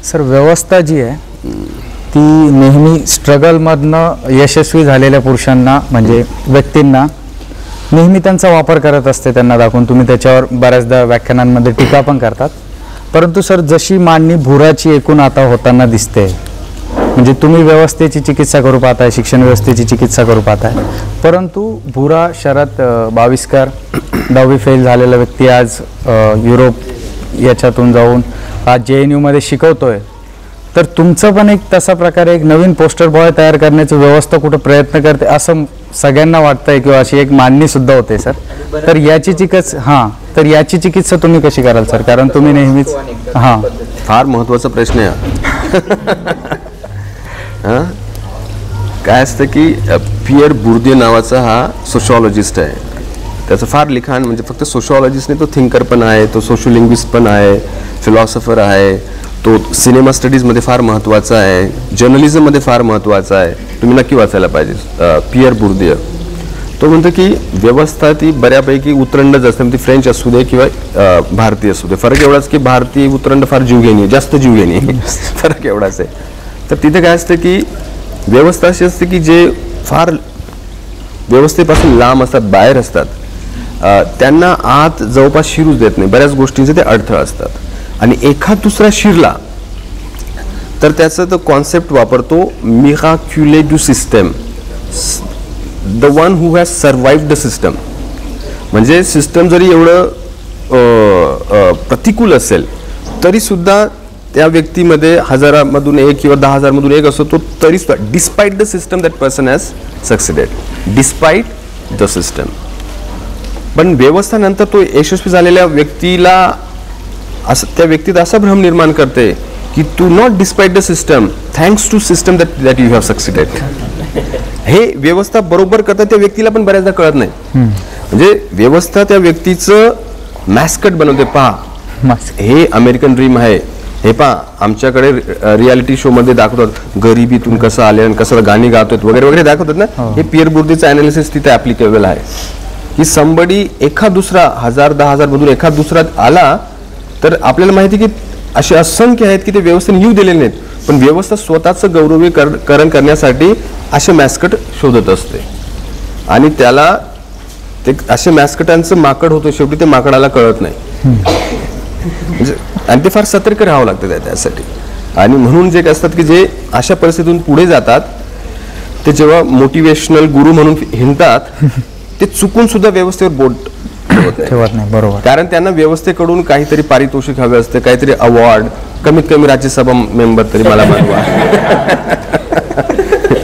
सर व्यवस्था जी आहे ती नेहमी स्ट्रगलमधनं यशस्वी झालेल्या पुरुषांना म्हणजे व्यक्तींना नेहमी त्यांचा वापर करत असते. त्यांना दाखवून तुम्ही त्याच्यावर बऱ्याचदा व्याख्यानांमध्ये टीका पण करतात. परंतु सर जशी मांडणी भुराची एकूण आता होताना दिसते, म्हणजे तुम्ही व्यवस्थेची चिकित्सा करू पाहताय, शिक्षण व्यवस्थेची चिकित्सा करू पाहताय, परंतु भुरा शरद बाविस्कर 10वी फेल झालेला व्यक्ती आज युरोप याच्यातून जाऊन आज JNUमध्ये शिकवतोय. तर तुमचं पण एक तसा प्रकारे एक नवीन पोस्टर बॉय तयार करण्याची व्यवस्था कुठं प्रयत्न करते असं सगळ्यांना वाटतंय किंवा अशी एक मांडणी सुद्धा होते सर. तर याची चिकित्सा तुम्ही कशी कराल सर, कारण तुम्ही नेहमीच फार महत्वाचा प्रश्न आहे. काय असतं की पियर बुर्दिय नावाचा हा सोशॉलॉजिस्ट आहे. त्याचं फार लिखाण म्हणजे फक्त सोशॉलॉजिस्ट नाही, तो थिंकर पण आहे, तो सोशोलिंग्विस्ट पण आहे, फिलॉसॉफर आहे, तो सिनेमा स्टडीजमध्ये फार महत्त्वाचा आहे, जर्नलिझममध्ये फार महत्त्वाचा आहे. तुम्ही नक्की वाचायला पाहिजे. पियर बुर्दिय तो म्हणतो की व्यवस्था ती बऱ्यापैकी उतरंडच असते. ती फ्रेंच असू दे किंवा भारतीय असू दे. फरक एवढाच की भारतीय उतरंड फार जीवघेणी आहे, जास्त जीवघेणी आहे. फरक एवढाच आहे. तर तिथे काय असतं की व्यवस्था अशी असते की जे फार व्यवस्थेपासून लांब असतात, बाहेर असतात, त्यांना आत जवळपास शिरूच देत नाही. बऱ्याच गोष्टींचे ते अडथळा असतात. आणि एखाद दुसरा शिरला तर त्याचा तो कॉन्सेप्ट वापरतो मिराक्युले डू system, the one who has survived the system. म्हणजे सिस्टम जरी एवढं प्रतिकूल असेल तरी सुद्धा त्या व्यक्तीमध्ये 1000मधून 1 किंवा 10,000मधून 1 असतो तो तरी सुद्धा despite the system that person has succeeded, despite the system. पण व्यवस्थानंतर तो यशस्वी झालेल्या व्यक्तीला असं त्या व्यक्तीत असा भ्रम निर्माण करते की to not despite the system, thanks to system that you have succeeded. हे व्यवस्था बरोबर करतात त्या व्यक्तीला पण बऱ्याचदा कळत नाही. म्हणजे व्यवस्था त्या व्यक्तीचं मॅस्कट बनवते. पहा हे अमेरिकन ड्रीम आहे, हे पहा आमच्याकडे रियालिटी शो मध्ये दाखवतात गरिबीतून कसं आले आणि कसं गाणी गावतात वगैरे वगैरे दाखवतात ना. हे पियर बुर्दीचं अनालिसिस तिथे ऍप्लिकेबल आहे की समबडी एखाद दुसरा 1000-10,000 मधून एखाद दुसरा आला तर आपल्याला माहिती की असे असंख्य आहेत की ते व्यवस्थेने येऊ दिलेले नाहीत, पण व्यवस्था स्वतःचं गौरवीकरण करण्यासाठी असे मॅस्कट शोधत असते आणि त्याला ते असे मॅस्कटांचं माकड होतं. शेवटी ते माकडाला कळत नाही. म्हणजे आणि ते फार सतर्क राहावं लागतं त्यासाठी. आणि म्हणून जे असतात की जे अशा परिस्थितीतून पुढे जातात ते जेव्हा मोटिवेशनल गुरु म्हणून हिंडतात ते चुकून सुद्धा व्यवस्थेवर बोट ठेवत नाही. बरोबर. कारण त्यांना व्यवस्थेकडून काहीतरी पारितोषिक हवे असते, काहीतरी अवॉर्ड, कमीत कमी राज्यसभा मेंबर तरी मला बनवा.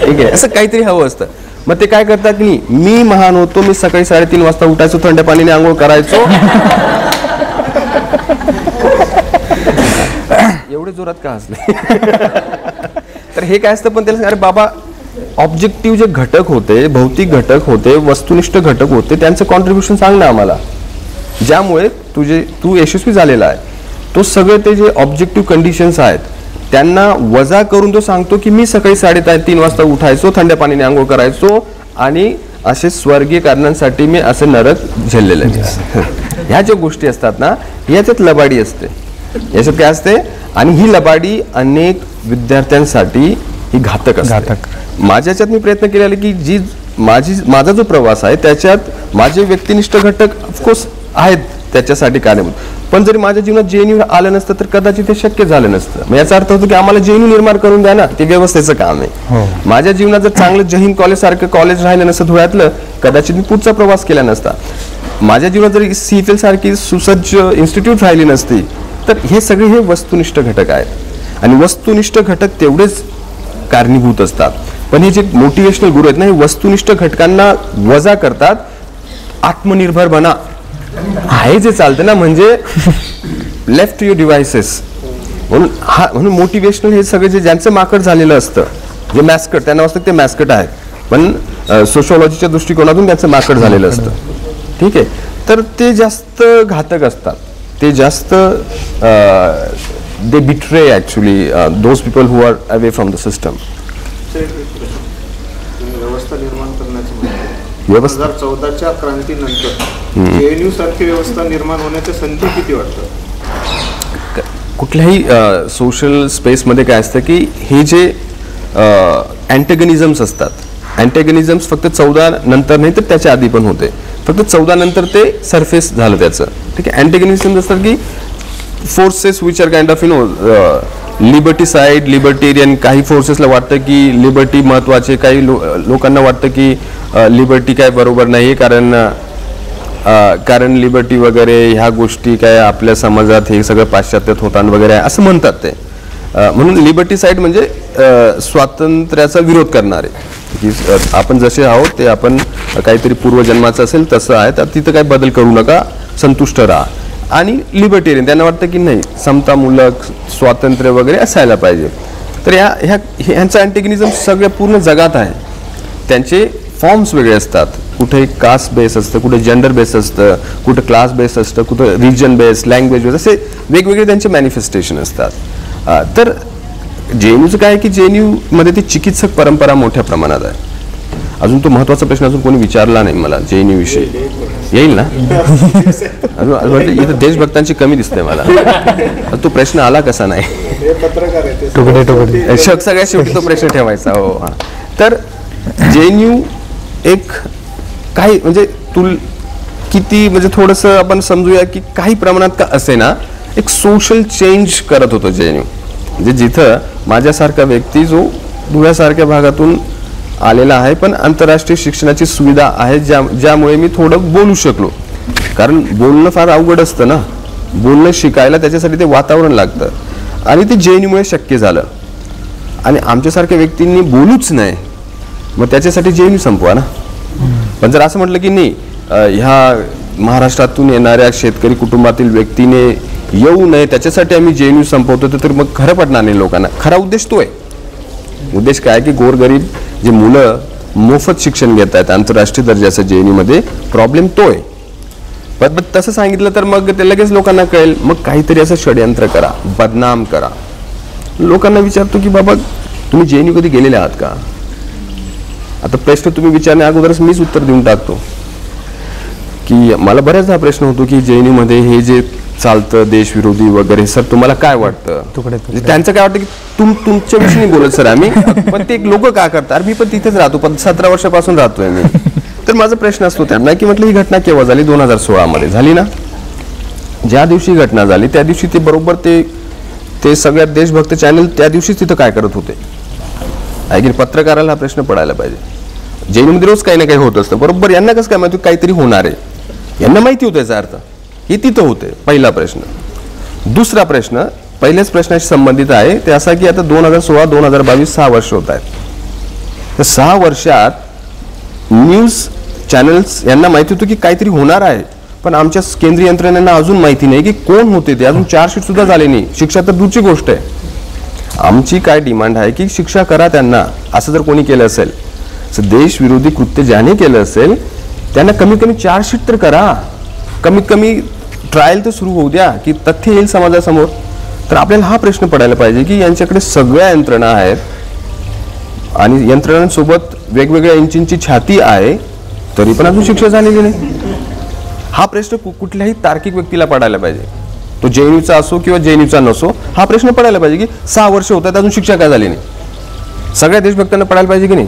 ठीक आहे, असं काहीतरी हवं असतं. मग ते काय करतात की मी महान होतो, मी सकाळी 3:30 वाजता उठायचो, थंड पाणीने आंघोळ करायचो. एवढे जोरात का हसले? तर हे काय असतं, पण त्याला अरे बाबा ऑब्जेक्टिव्ह जे घटक होते, भौतिक घटक होते, वस्तुनिष्ठ घटक होते, त्यांचं कॉन्ट्रीब्युशन सांग ना आम्हाला, ज्यामुळे तू यशस्वी झालेला आहे. तो सगळे ते जे ऑब्जेक्टिव्ह कंडिशन्स आहेत त्यांना वजा करून तो सांगतो की मी सकाळी 3:30 वाजता उठायचो, थंड पाणीने आंघोळ करायचो आणि असे स्वर्गीय कारणांसाठी मी असे नरक झेललेले. ह्या ज्या गोष्टी असतात ना, याच्यात लबाडी असते. याच्यात काय असते, आणि ही लबाडी अनेक विद्यार्थ्यांसाठी ही घातक असते. माझ्याच्यात मी प्रयत्न केलेला की माझा जो प्रवास आहे त्याच्यात माझे व्यक्तिनिष्ठ घटक ऑफकोर्स आहेत त्याच्यासाठी कारणीभूत, पण जरी माझ्या जीवनात JNU आलं नसतं तर कदाचित ते शक्य झालं नसतं. मग याचा अर्थ होतो की आम्हाला JNU निर्माण करून द्या ना, ते व्यवस्थेचं काम आहे. माझ्या जीवनात जर चांगलं जहीन कॉलेज सारखं कॉलेज राहिलं नसतं धुळ्यातलं, कदाचित मी पुढचा प्रवास केला नसता. माझ्या जीवनात जर CFL सारखी सुसज्ज इन्स्टिट्यूट राहिली नसती, तर हे सगळे हे वस्तुनिष्ठ घटक आहेत आणि वस्तुनिष्ठ घटक तेवढेच कारणीभूत असतात. पण हे जे मोटिवेशनल गुरु आहेत ना, हे वस्तुनिष्ठ घटकांना वजा करतात. आत्मनिर्भर बना आहे जे चालतं ना, म्हणजे लेफ्ट टू युअर डिव्हाइसेस म्हणून मोटिवेशनल हे सगळे जे ज्यांचं माकड झालेलं असतं, जे मॅस्कट त्यांना वाटतं ते मॅस्कट आहेत, पण सोशॉलॉजीच्या दृष्टिकोनातून त्यांचं माकड झालेलं असतं. ठीक आहे, तर ते जास्त घातक असतात. ते जास्त they betray actually those people who are away from the system. व्यवस्था निर्माण करण्याचं 2014च्या क्रांतीनंतर JNU सारखी व्यवस्था निर्माण होण्याच्या संधी किती वाटतं? कुठल्याही सोशल स्पेसमध्ये काय असतं की हे जे अँटेगनिझम्स असतात, अँटेगनिझम्स फक्त 14 नंतर नाही तर त्याच्या आधी पण होते, फक्त 14 नंतर ते सरफेस झालं त्याचं. ठीक आहे, अँटेगनिझम्स असतात की forces which are kind of liberty side, libertarian. काही फोर्सेसला वाटतं की लिबर्टी महत्वाचे, काही लोकांना वाटतं की लिबर्टी काय बरोबर नाही, कारण लिबर्टी वगैरे ह्या गोष्टी काय आपल्या समाजात हे सगळं पाश्चात्यात होताना वगैरे असं म्हणतात ते. म्हणून लिबर्टी साईड म्हणजे स्वातंत्र्याचा विरोध करणारे, की आपण जसे आहोत ते आपण काहीतरी पूर्वजन्माचं असेल तसं आहे, तर तिथं काही बदल करू नका, संतुष्ट राहा. आणि लिबर्टेरियन त्यांना वाटतं की नाही, समतामूलक स्वातंत्र्य वगैरे असायला पाहिजे. तर ह्यांचं अँटेगनिझम सगळ्या पूर्ण जगात आहे. त्यांचे फॉर्म्स वेगळे असतात, कुठे कास्ट बेस असतं, कुठे जेंडर बेस असतं, कुठे क्लास बेस असतं, कुठे रिजन बेस, लँग्वेज बेस, असे वेगवेगळे त्यांचे मॅनिफेस्टेशन असतात. तर JNUचं काय आहे की JNUमध्ये ती चिकित्सक परंपरा मोठ्या प्रमाणात आहे. अजून तो महत्वाचा प्रश्न अजून कोणी विचारला नाही मला JNU विषयी, येईल ना अजून? इथं देशभक्तांची कमी दिसते मला. तो प्रश्न आला कसा नाही, सगळ्यात शेवटी तो प्रश्न ठेवायचा. हो हा. तर JNU एक काही म्हणजे किती म्हणजे थोडंसं आपण समजूया की काही प्रमाणात का असे ना एक सोशल चेंज करत होतो JNU. म्हणजे जिथं माझ्यासारखा व्यक्ती जो धुळ्यासारख्या भागातून आलेला आहे, पण आंतरराष्ट्रीय शिक्षणाची सुविधा आहे, ज्यामुळे मी थोडं बोलू शकलो. कारण बोलणं फार अवघड असतं ना, बोलणं शिकायला त्याच्यासाठी ते वातावरण लागतं, आणि ते JNUमुळे शक्य झालं. आणि आमच्यासारख्या व्यक्तींनी बोलूच नाही, मग त्याच्यासाठी JNU संपवा ना. पण जर असं म्हटलं की नाही, ह्या महाराष्ट्रातून येणाऱ्या शेतकरी कुटुंबातील व्यक्तीने येऊ नये त्याच्यासाठी आम्ही JNU संपवतो, तर मग खरं पडणार नाही लोकांना. खरा उद्देश तो आहे. उद्देश काय की गोरगरीब जे मुलं मोफत शिक्षण घेत आहेत आंतरराष्ट्रीय दर्जाचं JNUमध्ये, प्रॉब्लेम तो आहे. पण तसं सांगितलं तर मग ते लगेच लोकांना कळेल, मग काहीतरी असं षडयंत्र करा, बदनाम करा. लोकांना विचारतो की बाबा तुम्ही JNU कधी गेलेले आहात का? आता प्रश्न तुम्ही विचारण्या अगोदरच मीच उत्तर देऊन टाकतो की मला बऱ्याचदा हा प्रश्न होतो की JNUमध्ये हे जे चालतं देशविरोधी वगैरे, सर तुम्हाला काय वाटतं? त्यांचं काय वाटतं की तुमच्या विषयी बोलत सर आम्ही, पण ते लोक का करतात? मी पण तिथेच राहतो, पण 17 वर्षापासून राहतोय मी. तर माझा प्रश्न असतो त्यांना की म्हटलं ही घटना केव्हा झाली? 2016 मध्ये झाली ना. ज्या दिवशी घटना झाली त्या दिवशी ते बरोबर ते सगळ्यात देशभक्त चॅनल त्या दिवशीच तिथं काय करत होते? ऐकली पत्रकाराला हा प्रश्न पडायला पाहिजे. JNUमध्ये रोज काही ना काही होत असतं, बरोबर यांना कसं काय माहिती काहीतरी होणार आहे. यांना माहिती होतं याचा अर्थ, हे तिथं होते. पहिला प्रश्न. दुसरा प्रश्न पहिल्याच प्रश्नाशी संबंधित आहे, ते असा की आता 2016-2022 6 वर्ष होत आहेत. तर 6 वर्षात न्यूज चॅनल्स यांना माहिती होतं की काहीतरी होणार आहे, पण आमच्या केंद्रीय यंत्रणेला अजून माहिती नाही की कोण होते ते. अजून चार्जशीट सुद्धा झाले नाही. शिक्षा तर दूरची गोष्ट आहे. आमची काय डिमांड आहे की शिक्षा करा त्यांना. असं जर कोणी केलं असेल, देशविरोधी कृत्य ज्याने केलं असेल त्यांना कमीत कमी चार्जशीट तर करा, कमीत कमी ट्रायल तर सुरू होऊ द्या की तथ्य येईल समाजासमोर. तर आपल्याला हा प्रश्न पडायला पाहिजे की यांच्याकडे सगळ्या यंत्रणा आहेत आणि यंत्रणांसोबत वेगवेगळ्या इंचींची छाती आहे, तरी पण अजून शिक्षा झालेली नाही. हा प्रश्न कुठल्याही तार्किक व्यक्तीला पडायला पाहिजे. तो JNUचा असो किंवा JNUचा नसो, हा प्रश्न पडायला पाहिजे की 6 वर्ष होत आहेत, अजून शिक्षा काय झाली नाही. सगळ्या देशभक्तांना पडायला पाहिजे की नाही.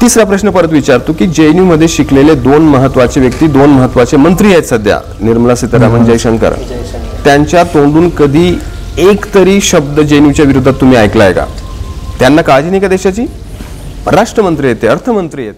तिसरा प्रश्न परत विचारतो की JNU मध्ये शिकलेले 2 महत्वाचे व्यक्ती, 2 महत्वाचे मंत्री आहेत सध्या, निर्मला सीतारामन, जयशंकर. त्यांच्या तोंडून कधी एक तरी शब्द JNUच्या विरोधात तुम्ही ऐकलाय का? त्यांना काळजी नाही का देशाची? राष्ट्रमंत्री आहेत ते, अर्थमंत्री आहेत.